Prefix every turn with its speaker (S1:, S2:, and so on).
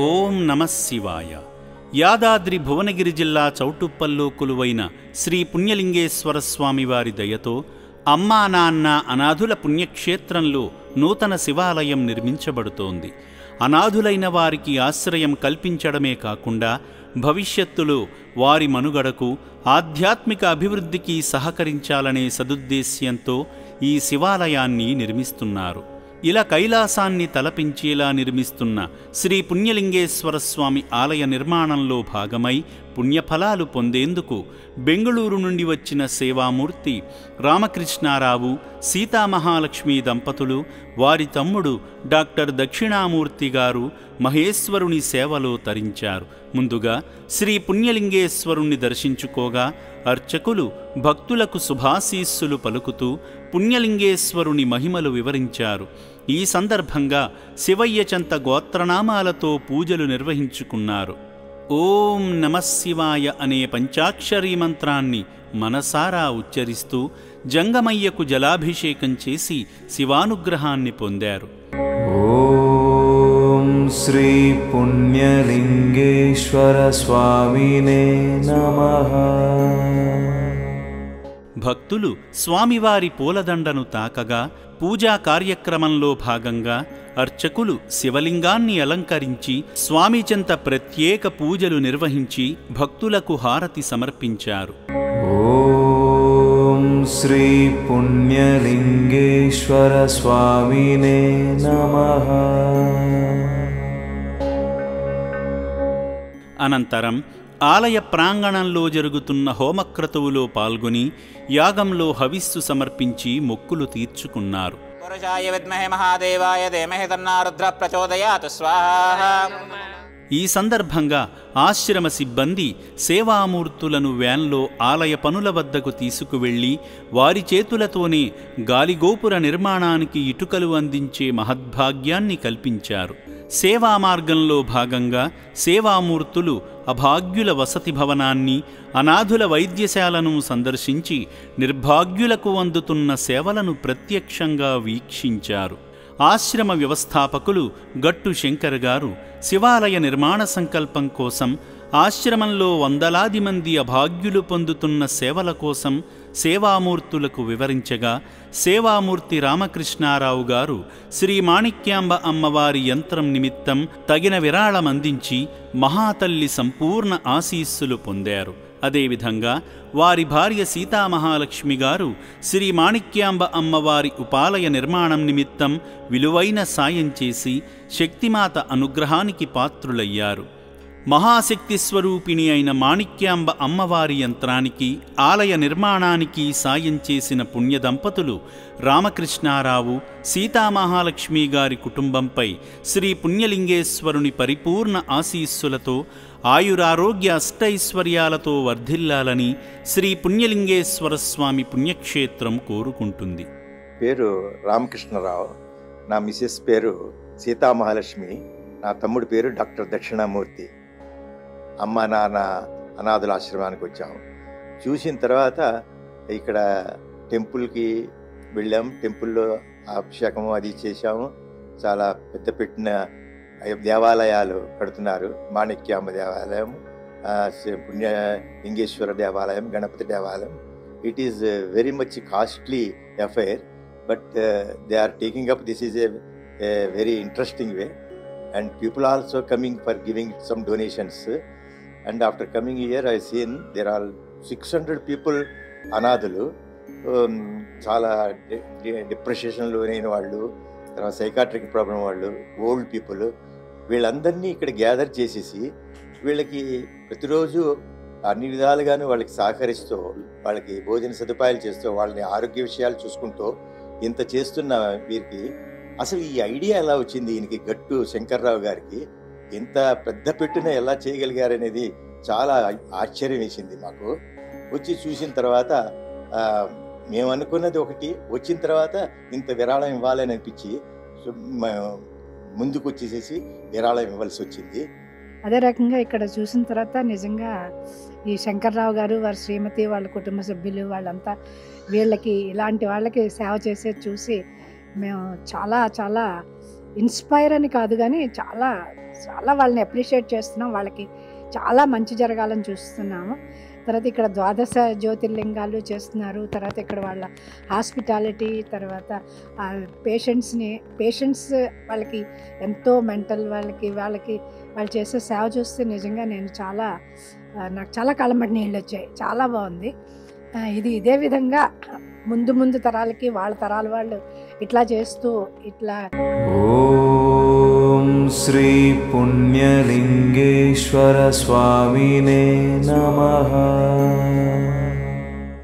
S1: ఓం నమః శివాయ. యాదాద్రి భువనగిరి జిల్లా చౌటుప్పల్లో కొలువైన శ్రీ పుణ్యలింగేశ్వర స్వామివారి దయతో అమ్మా నాన్న అనాథుల పుణ్యక్షేత్రంలో నూతన శివాలయం నిర్మించబడుతోంది. అనాథులైన వారికి ఆశ్రయం కల్పించడమే కాకుండా భవిష్యత్తులో వారి మనుగడకు ఆధ్యాత్మిక అభివృద్ధికి సహకరించాలనే సదుద్దేశ్యంతో ఈ శివాలయాన్ని నిర్మిస్తున్నారు. ఇలా కైలాసాన్ని తలపించేలా నిర్మిస్తున్న శ్రీ పుణ్యలింగేశ్వర స్వామి ఆలయ నిర్మాణంలో భాగమై పుణ్యఫలాలు పొందేందుకు బెంగళూరు నుండి వచ్చిన సేవామూర్తి రామకృష్ణారావు, సీతామహాలక్ష్మి దంపతులు, వారి తమ్ముడు డాక్టర్ దక్షిణామూర్తి గారు మహేశ్వరుని సేవలో తరించారు. ముందుగా శ్రీ పుణ్యలింగేశ్వరుణ్ణి దర్శించుకోగా అర్చకులు భక్తులకు శుభాశీస్సులు పలుకుతూ పుణ్యలింగేశ్వరుని మహిమలు వివరించారు. ఈ సందర్భంగా శివయ్య చెంత గోత్రనామాలతో పూజలు నిర్వహించుకున్నారు. ఓం నమః శివాయ అనే పంచాక్షరీ మంత్రాన్ని మనసారా ఉచ్చరిస్తూ జంగమయ్యకు జలాభిషేకం చేసి శివానుగ్రహాన్ని పొందారు.
S2: ఓం శ్రీ పుణ్యలింగేశ్వర స్వామినే నమః.
S1: భక్తులు స్వామివారి పూలదండను తాకగా పూజా కార్యక్రమంలో భాగంగా అర్చకులు శివలింగాన్ని అలంకరించి స్వామి చెంత ప్రత్యేక పూజలు నిర్వహించి భక్తులకు హారతి సమర్పించారు.
S2: ఓం శ్రీ పుణ్యలింగేశ్వర స్వామినే నమః.
S1: అనంతరం ఆలయ ప్రాంగణంలో జరుగుతున్న హోమక్రతువులో పాల్గొని యాగంలో హవిస్సు సమర్పించి మొక్కులు తీర్చుకున్నారు.
S3: పురుషాయ విద్మహే మహాదేవాయ ధీమహి తన్నో రుద్రః ప్రచోదయాత్ స్వాహా.
S1: ఈ సందర్భంగా ఆశ్రమ సిబ్బంది సేవామూర్తులను వ్యాన్లో ఆలయ పనుల వద్దకు తీసుకువెళ్లి వారి చేతులతోనే గాలిగోపుర నిర్మాణానికి ఇటుకలు అందించే మహద్భాగ్యాన్ని కల్పించారు. సేవా మార్గంలో భాగంగా సేవామూర్తులు అభాగ్యుల వసతి భవనాన్ని, అనాథుల వైద్యశాలను సందర్శించి నిర్భాగ్యులకు అందుతున్న సేవలను ప్రత్యక్షంగా వీక్షించారు. ఆశ్రమ వ్యవస్థాపకులు గట్టు శంకర్ గారు శివాలయ నిర్మాణ సంకల్పం కోసం ఆశ్రమంలో వందలాది మంది అభాగ్యులు పొందుతున్న సేవల కోసం సేవామూర్తులకు వివరించగా సేవామూర్తి రామకృష్ణారావు గారు శ్రీ మాణిక్యాంబ అమ్మవారి యంత్రం నిమిత్తం తగిన విరాళమందించి మహాతల్లి సంపూర్ణ ఆశీస్సులు పొందారు. అదేవిధంగా వారి భార్య సీతామహాలక్ష్మి గారు శ్రీ మాణిక్యాంబ అమ్మవారి ఉపాలయ నిర్మాణం నిమిత్తం విలువైన సాయం చేసి శక్తిమాత అనుగ్రహానికి పాత్రులయ్యారు. మహాశక్తి స్వరూపిణి అయిన మాణిక్యాంబ అమ్మవారి యంత్రానికి, ఆలయ నిర్మాణానికి సాయం చేసిన పుణ్యదంపతులు రామకృష్ణారావు, సీతామహాలక్ష్మి గారి కుటుంబంపై శ్రీ పుణ్యలింగేశ్వరుని పరిపూర్ణ ఆశీస్సులతో ఆయురారోగ్య అష్టైశ్వర్యాలతో వర్ధిల్లాలని శ్రీ పుణ్యలింగేశ్వర స్వామి పుణ్యక్షేత్రం కోరుకుంటుంది.
S4: పేరు రామకృష్ణరావు, నా మిసెస్ పేరు సీతామహాలక్ష్మి, నా తమ్ముడి పేరు డాక్టర్ దక్షిణామూర్తి. అమ్మ నాన్న అనాథుల ఆశ్రమానికి వచ్చాము. చూసిన తర్వాత ఇక్కడ టెంపుల్కి వెళ్ళాం. టెంపుల్లో అభిషేకం అది చేశాము. చాలా పెద్ద పెట్టిన దేవాలయాలు కడుతున్నారు. మాణిక్యాంబ దేవాలయం, పుణ్యలింగేశ్వర దేవాలయం, గణపతి దేవాలయం. It is very much costly affair, but they are taking up this is a very interesting way, and people also coming for giving some donations. And after coming here I seen there are 600 people అనాథులు, చాలా డిప్రెషన్లో లేని వాళ్ళు, తర్వాత psychiatric problem వాళ్ళు, old people, వీళ్ళందరినీ ఇక్కడ gather చేసేసి వీళ్ళకి ప్రతిరోజు అన్ని విధాలుగాను వాళ్ళకి సహకరిస్తూ, వాళ్ళకి భోజన సదుపాయాలు చేస్తూ, వాళ్ళని ఆరోగ్య విషయాలు చూసుకుంటూ ఇంత చేస్తున్న వీరికి అసలు ఈ ఐడియా ఎలా వచ్చింది ఈయనకి, గట్టు శంకర్రావు గారికి ఇంత పెద్ద పెట్టున ఎలా చేయగలిగారనేది చాలా ఆశ్చర్యం వేసింది మాకు. వచ్చి చూసిన తర్వాత మేము అనుకున్నది ఒకటి, వచ్చిన తర్వాత ఇంత విరాళం ఇవ్వాలని అనిపించి ముందుకు వచ్చేసేసి విరాళం ఇవ్వాల్సి వచ్చింది.
S5: అదే రకంగా ఇక్కడ చూసిన తర్వాత నిజంగా ఈ శంకర్రావు గారు, వారి శ్రీమతి, వాళ్ళ కుటుంబ సభ్యులు వాళ్ళంతా వీళ్ళకి, ఇలాంటి వాళ్ళకి సేవ చేసేది చూసి మేము చాలా చాలా ఇన్స్పైర్ అని కాదు కానీ చాలా చాలా వాళ్ళని అప్రిషియేట్ చేస్తున్నాం. వాళ్ళకి చాలా మంచి జరగాలని చూస్తున్నాము. తర్వాత ఇక్కడ ద్వాదశ జ్యోతిర్లింగాలు చేస్తున్నారు. తర్వాత ఇక్కడ వాళ్ళ హాస్పిటాలిటీ, తర్వాత పేషెంట్స్ వాళ్ళకి ఎంతో మెంటల్ వాళ్ళకి వాళ్ళు చేసే సేవ చూస్తే నిజంగా నాకు చాలా కళ్ళమటి నీళ్ళు వచ్చాయి. చాలా బాగుంది. ఇదే విధంగా ముందు తరాలకి వాళ్ళ తరాల వాళ్ళు ఇట్లా చేస్తూ ఇట్లా.
S2: ఓం శ్రీ పుణ్యలింగేశ్వర స్వామినే నమః.